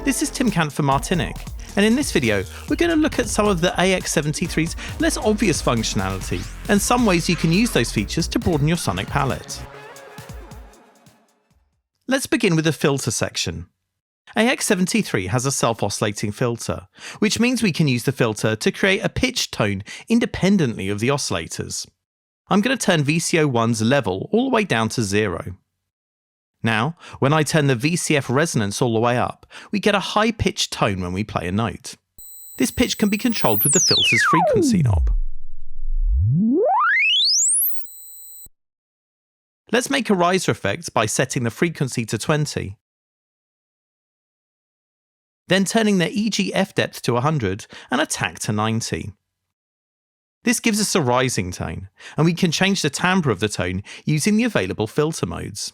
This is Tim Cant for Martinic, and in this video we're going to look at some of the AX73's less obvious functionality and some ways you can use those features to broaden your sonic palette. Let's begin with the filter section. AX73 has a self-oscillating filter, which means we can use the filter to create a pitch tone independently of the oscillators. I'm going to turn VCO1's level all the way down to 0. Now, when I turn the VCF resonance all the way up, we get a high-pitched tone when we play a note. This pitch can be controlled with the filter's frequency knob. Let's make a riser effect by setting the frequency to 20. Then turning the EG/F depth to 100 and attack to 90. This gives us a rising tone, and we can change the timbre of the tone using the available filter modes.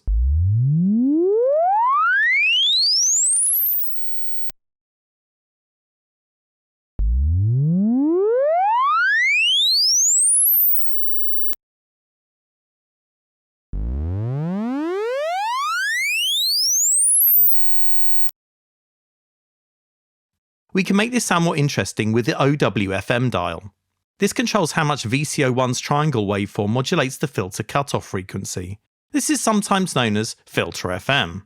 We can make this sound more interesting with the OWFM dial. This controls how much VCO1's triangle waveform modulates the filter cutoff frequency. This is sometimes known as Filter FM.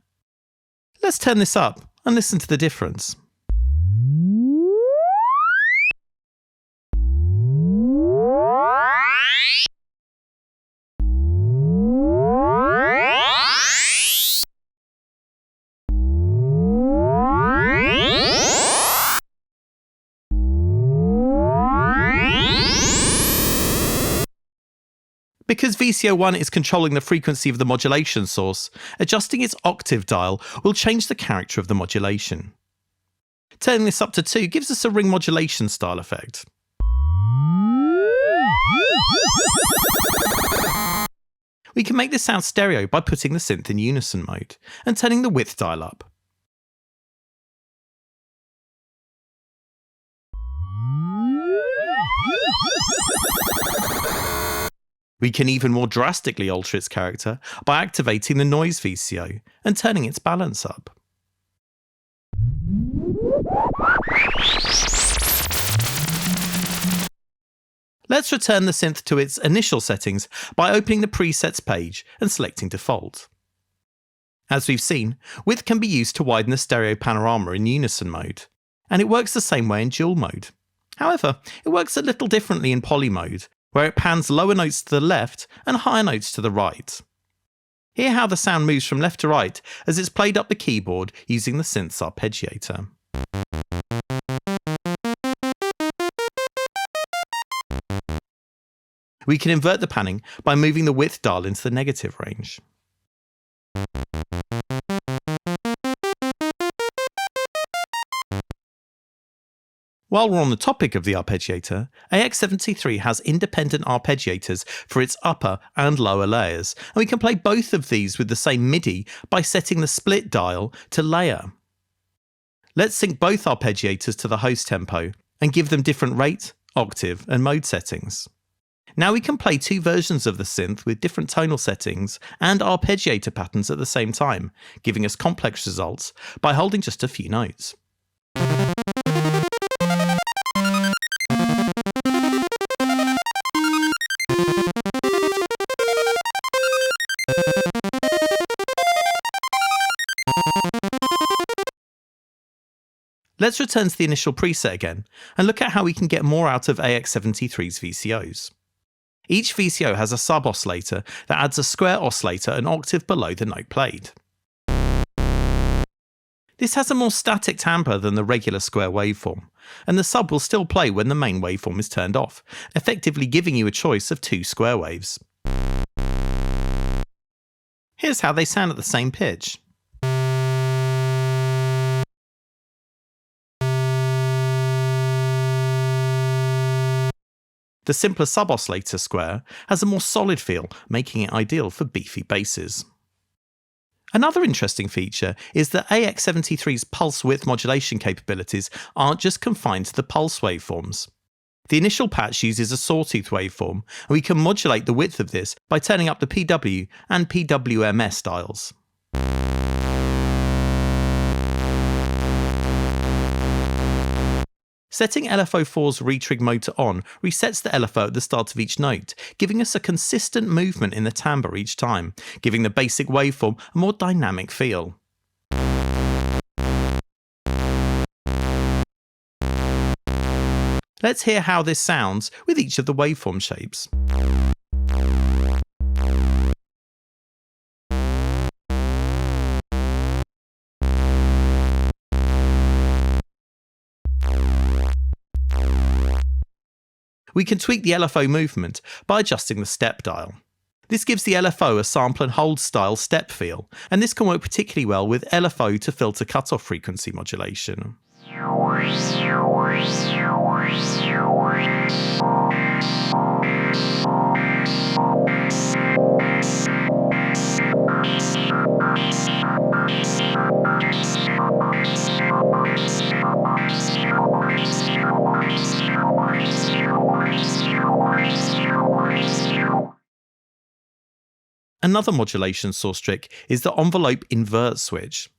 Let's turn this up and listen to the difference. Because VCO1 is controlling the frequency of the modulation source, adjusting its octave dial will change the character of the modulation. Turning this up to 2 gives us a ring modulation style effect. We can make this sound stereo by putting the synth in unison mode and turning the width dial up. We can even more drastically alter its character by activating the noise VCO and turning its balance up. Let's return the synth to its initial settings by opening the presets page and selecting default. As we've seen, width can be used to widen the stereo panorama in unison mode, and it works the same way in dual mode. However, it works a little differently in poly mode, where it pans lower notes to the left and higher notes to the right. Hear how the sound moves from left to right as it's played up the keyboard using the synth's Arpeggiator. We can invert the panning by moving the width dial into the negative range. While we're on the topic of the Arpeggiator, AX73 has independent arpeggiators for its upper and lower layers, and we can play both of these with the same MIDI by setting the split dial to layer. Let's sync both arpeggiators to the host tempo and give them different rate, octave, and mode settings. Now we can play 2 versions of the synth with different tonal settings and arpeggiator patterns at the same time, giving us complex results by holding just a few notes. Let's return to the initial preset again and look at how we can get more out of AX73's VCOs. Each VCO has a sub oscillator that adds a square oscillator an octave below the note played. This has a more static timbre than the regular square waveform, and the sub will still play when the main waveform is turned off, effectively giving you a choice of 2 square waves. Here's how they sound at the same pitch. The simpler sub-oscillator square has a more solid feel, making it ideal for beefy basses. Another interesting feature is that AX73's pulse width modulation capabilities aren't just confined to the pulse waveforms. The initial patch uses a sawtooth waveform, and we can modulate the width of this by turning up the PW and PWMS dials. Setting LFO4's retrig mode to on resets the LFO at the start of each note, giving us a consistent movement in the timbre each time, giving the basic waveform a more dynamic feel. Let's hear how this sounds with each of the waveform shapes. We can tweak the LFO movement by adjusting the step dial. This gives the LFO a sample and hold style step feel, and this can work particularly well with LFO to filter cutoff frequency modulation. Another modulation source trick is the envelope invert switch.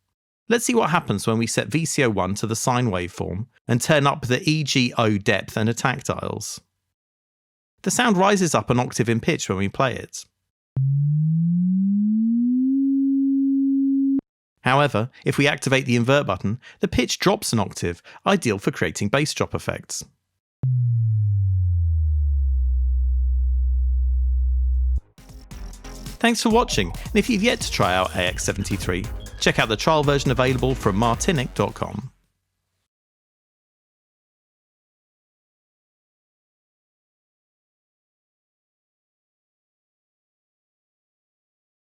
Let's see what happens when we set VCO1 to the sine waveform and turn up the EGO depth and attack dials. The sound rises up an octave in pitch when we play it. However, if we activate the invert button, the pitch drops an octave, ideal for creating bass drop effects. Thanks for watching, and if you've yet to try out AX73, check out the trial version available from Martinic.com.